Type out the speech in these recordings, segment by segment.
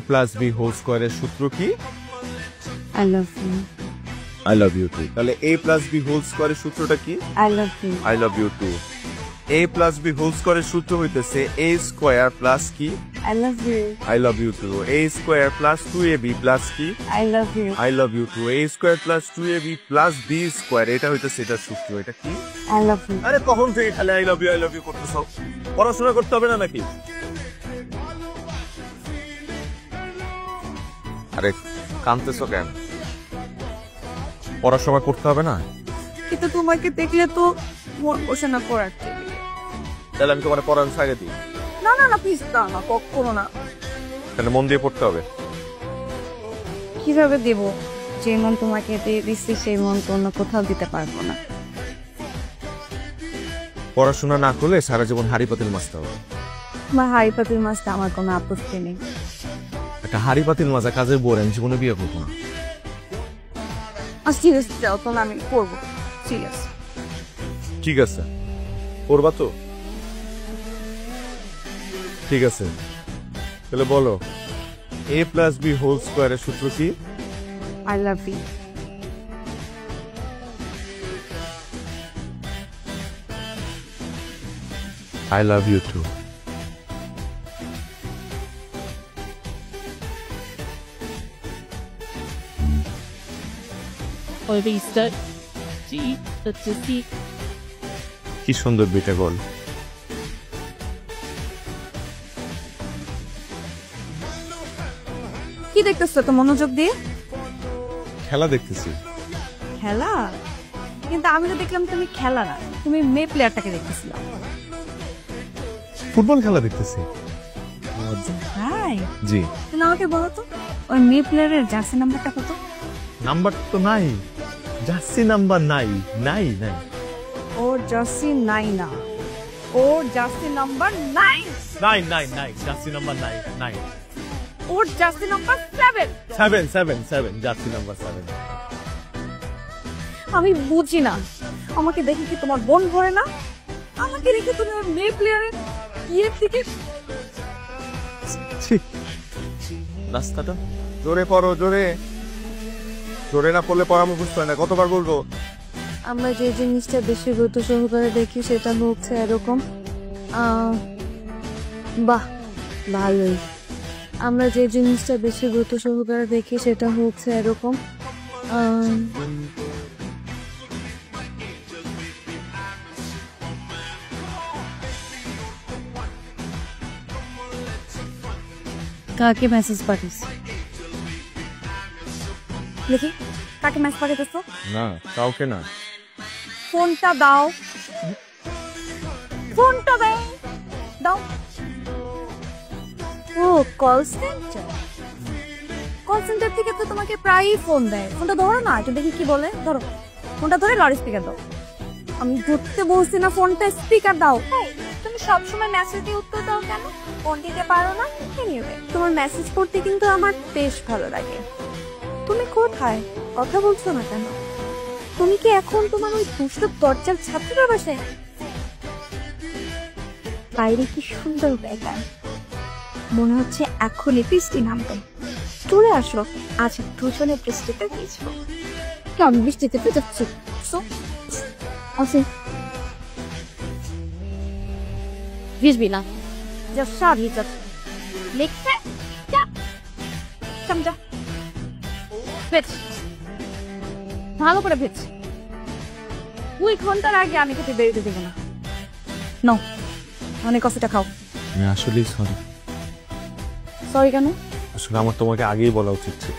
Plus b whole স্কোয়ারের সূত্র কি? I love you. I love you too. তাহলে এ প্লাস বি হোল স্কোয়ারের সূত্রটা কি? I love you. I love you too. A plus b whole স্কোয়ারের সূত্র হইতেছে এ স্কোয়ার প্লাস কি? I love you. I love you too. A square plus 2ab plus কি? I love you. I love you too. A square plus 2ab plus b square, এটা হইতেছে এটার সূত্র। এটা কি? I love you. আরে কখন থেকে খালি আই লাভ ইউ করতেছ? পড়াশোনা করতে হবে না নাকি? আরে কাঁদতেছো কেন? পড়াশোনা করতে হবে না? কিন্তু তোমাকে দেখলে তো মন বসে না পড়ার টেবিলে। তাহলে আমি তোমার পড়ানো ছাড়ে দিই? না না না প্লিজ, না না কখনো না। তাহলে মন দিয়ে পড়তে হবে। কিভাবে দেব? যে মন তোমাকে দিয়ে দিচ্ছি সেই মন তো অন্য কোথাও দিতে পারবো না। পড়াশোনা না করলে সারা জীবন হাড়ি পাতিল মাজতে হবে। তোমার হাড়ি পাতিল মাছটা আমার কোনো আপত্তি নেই। একটা হাড়ি পাতিল মাজা কাজের বউ আমি জীবনে বিয়ে করবো না। সিরিয়াস যাও তাহলে আমি করবো। সিরিয়াস। ঠিক আছে, করবা তো? ঠিক আছে, তাহলে বলো এ প্লাস বি হোল স্কোয়ারের সূত্র কি? I love you. I love you too. কি সুন্দর দুইটা গোল। কি দেখতেছো তো মনোযোগ দিয়ে? খেলা দেখতেছি। খেলা? কিন্তু আমি তো দেখলাম তুমি খেলা না, তুমি মেয়ে প্লেয়ারটাকে দেখতেছিলাম। ফুটবল খেলা দেখতেছি। হাই জি। তাহলে আমাকে বলো তো ওই মেয়ে প্লেয়ারের জার্সি নাম্বারটা কত? নাম্বার তো নাই, জার্সি নাম্বার নাই। নাই নাই ওর জার্সি নাই না, ওর জার্সি নাম্বার নাই। নাই নাই নাই জার্সি নাম্বার নাই। নাই ওর জার্সি নাম্বার 7। 7 7 7 jersey number 7। আমি বুঝি না, আমাকে দেখে কি তোমার বোন ভরে না? আমাকে রেখে তুমি ওই মেয়ে প্লেয়ারের ইয়ের দিকে। রাস্তাটা জোরে পড়ো, জোরে জোরে না পড়লে পড়া মুখস্থ হয় না। কতবার বলবো? আমরা যে জিনিসটা বেশি গুরুত্ব সহকারে দেখি সেটা হচ্ছে এরকম। বাহ ভালোই। আমরা যে জিনিসটা বেশি গুরুত্ব সহকারে দেখি সেটা হচ্ছে এরকম। কাকে মেসেজ পাঠিয়েছ? দেখি কাকে মেসেজ পাঠিয়েছো? না কাউকে না। ফোনটা দাও, ফোনটা দাও দাও। ও কল সেন্টার, কল সেন্টার থেকে তো তোমাকে প্রায়ই ফোন দেয়। ফোনটা ধরো না, একটু দেখি কি বলে। ধরো ফোনটা ধরে লাউড স্পিকার দাও। আমি ধরতে বলছি না, ফোনটা স্পিকার দাও। তুমি সবসময় মেসেজ দিয়ে উত্তর দাও কেন? ফোন দিতে পারো না? এনিওয়ে তোমার মেসেজ পড়তে কিন্তু আমার বেশ ভালো লাগে। তুমি কোথায়? কথা বলছো না কেন? তুমি কি এখন তোমার ওই দুষ্ট দরজার ছাত্রীর বাসায়? বাইরে কি সুন্দর ওয়েদার, মনে হচ্ছে এখনই বৃষ্টি নামবে। চলে আসো, আজ দুজনে বৃষ্টিতে ভিজবো। আমি বৃষ্টিতে ভিজাচ্ছি। ভিজবি না, যা সব ভিজাত লিখতে যা ভেজ, ভালো করে ভেজ। 2 ঘন্টার আগে আমি খেতে বেরোতে দেবো না। নাও অনেক কফিটা খাও। আমি আসলেই সরি। সরি কেন? আসলে আমার তোমাকে আগেই বলা উচিত ছিল।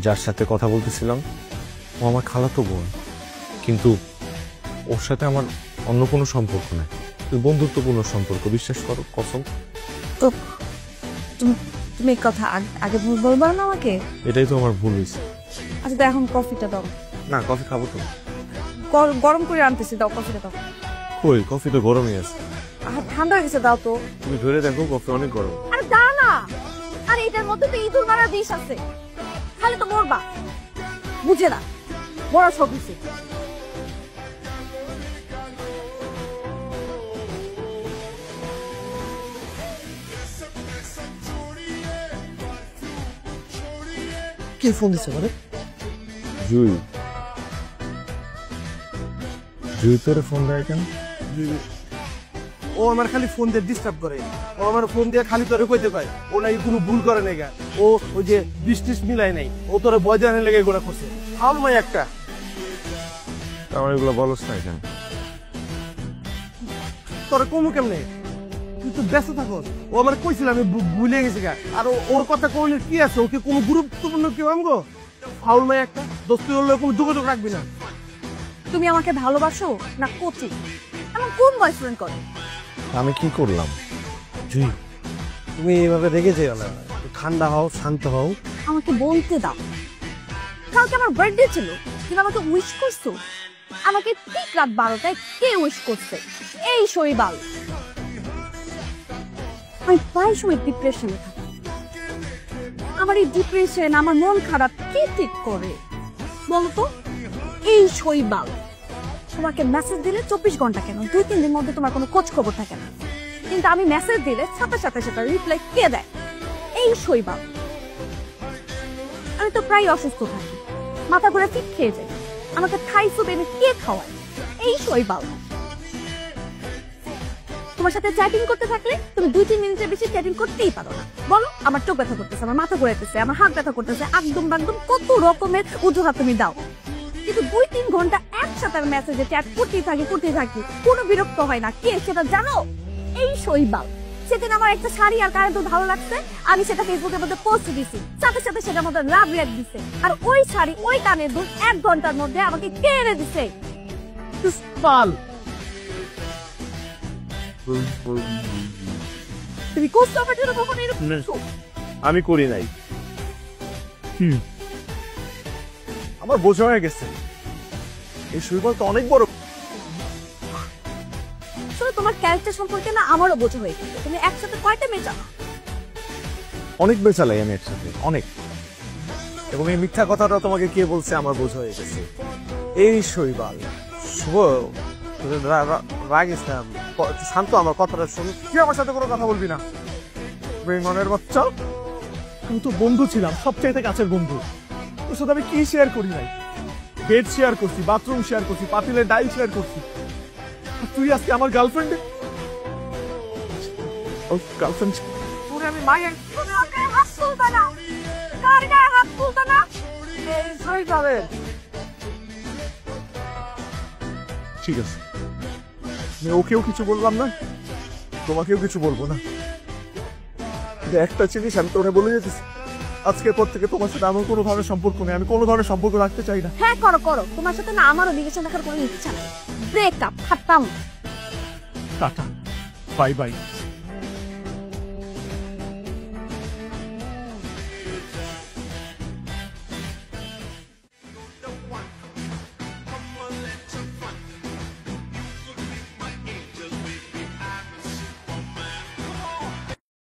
যার সাথে কথা বলতেছিলাম ও আমার খালাতো বোন, কিন্তু ওর সাথে আমার অন্য কোনো সম্পর্ক নাই, বন্ধুত্বপূর্ণ সম্পর্ক। বিশ্বাস করো, কসম। তো তুমি কথা আগে বলবা না আমাকে? এটাই তো আমার ভুল হয়েছে। আচ্ছা তো এখন কফিটা দাও। না কফি খাবো তো। গরম করে আনতেছি, দাও কফিটা দাও। কই, কফি তো গরমই আছে। আর ঠান্ডা হয়ে গেছে, দাও তো। তুমি ধরে দেখো, কফি অনেক গরম। আরে দাও না। আরে এটার মধ্যে তো ইঁদুর মারা বিষ আছে, খালি তো মরবা। বুঝে না, বড় সব কিছু। কে ফোন দিছে মানে? জুই জুই তোরে ফোন দেয় কেন? ও আমার খালি ফোন দিয়ে ডিস্টার্ব করে। ও আমার ফোন দিয়ে খালি তোরে কইতে পায় ও নাকি কোনো ভুল করে নাই গা। ও ওই যে বৃষ্টিস মিলাই নাই, ও তোরে বয়দানের লেগে এগুলা করছে। ফাউল মাই একটা। আমার এগুলো বলস না কেন? তোরে কমু কেমনে? তুই তো ব্যস্ত থাকস। ও আমার কইছিল আমি ভুলে গেছি গা। আর ওর কথা কইলে কি আছে? ওকে কোনো গুরুত্বপূর্ণ কেউ আমগো? ফাউল মাই একটা। দোস্তি হলে কোনো যোগাযোগ রাখবি না। তুমি আমাকে ভালোবাসো না কোচি? এমন কোন বয়ফ্রেন্ড করে? আমি কি করলাম? জুই, তুমি এইভাবে রেগে যেও না। ঠান্ডা হও, শান্ত হও। আমাকে বলতে দাও, কালকে আমার বার্থডে ছিল, তুমি আমাকে উইশ করছো? আমাকে ঠিক রাত 12টায় কে উইশ করছে? এই শৈবাল। আমি প্রায় সময় ডিপ্রেশনে থাকি। আমার এই ডিপ্রেশন, আমার মন খারাপ কে ঠিক করে বলতো? এই শৈবাল। তোমাকে মেসেজ দিলে 24 ঘন্টা কেন 2-3 দিনের মধ্যে তোমার কোনো খোঁজ খবর থাকে না, কিন্তু আমি মেসেজ দিলে সাথে সাথে সেটা রিপ্লাই কে দেয়? এই শৈবাল। আমি তো প্রায় অসুস্থ থাকি, মাথা ঘুরে ফিট খেয়ে যাই, আমাকে থাই স্যুপ এনে কে খাওয়ায়? এই শৈবাল। তোমার সাথে চ্যাটিং করতে থাকলে তুমি 2-3 মিনিটের বেশি চ্যাটিং করতেই পারো না। বলো, আমার চোখ ব্যথা করতেছে, আমার মাথা ঘুরাইতেছে, আমার হাত ব্যথা করতেছে, একদম কত রকমের অজুহাত তুমি দাও, কিন্তু 2-3 ঘন্টা একসাথে মেসেজে চ্যাট করতেই থাকি, কোনো বিরক্ত হয় না। কে সেটা জানো? এই শৈবাল। সেদিন আমার একটা শাড়ি আর কানে তো ভালো লাগছে, আমি সেটা ফেসবুকের মধ্যে পোস্ট দিছি, সাথে সাথে সেটার মধ্যে লাভ রিয়াক্ট দিছে, আর ওই শাড়ি ওই কানের দুল 1 ঘন্টার মধ্যে আমাকে কে এনে দিছে? পাল, তুমি কোস্টমার জন্য কখন এরকম করছো? আমি করি নাই। আমার বোঝা হয়ে গেছে, এই শৈবাল তো অনেক বড়। আসলে তোমার ক্যারেক্টার সম্পর্কে না আমারও বোঝা হয়ে গেছে। তুমি একসাথে কয়টা মেয়ে চাও? অনেক বেচালাই আমি একসাথে, অনেক। এবং এই মিথ্যা কথাটা তোমাকে কে বলছে আমার বোঝা হয়ে গেছে। এই শৈবাল, শুভ, রাগিস না, শান্ত, আমার কথাটা শুন। তুই আমার সাথে কোনো কথা বলবি না। বেঙ্গনের বাচ্চা, আমি তো বন্ধু ছিলাম, সবচাইতে কাছের বন্ধু। তোর সাথে আমি কি শেয়ার করি নাই? বেড শেয়ার করছি, বাথরুম শেয়ার করছি, পাতিলের ডাইল শেয়ার করছি। আর তুই আজকে আমার গার্লফ্রেন্ড, গার্লফ্রেন্ড আমি মায়ের হাত তুলতা না, কার গায়ে হাত তুলতা না? এই শৈবালের। ঠিক আছে, আমি ওকেও কিছু বললাম না, তোমাকেও কিছু বলবো না। কিন্তু একটা জিনিস আমি তোরে বলে যেতেছি, আজকের পর থেকে তোমার সাথে আমার কোনো ধরনের সম্পর্ক নেই। আমি কোনো ধরনের সম্পর্ক রাখতে চাই না। হ্যাঁ করো, তোমার সাথে না আমারও রিলেশন রাখার কোনো ইচ্ছা নাই। ব্রেকআপ, খাতাম। Tata, bye by.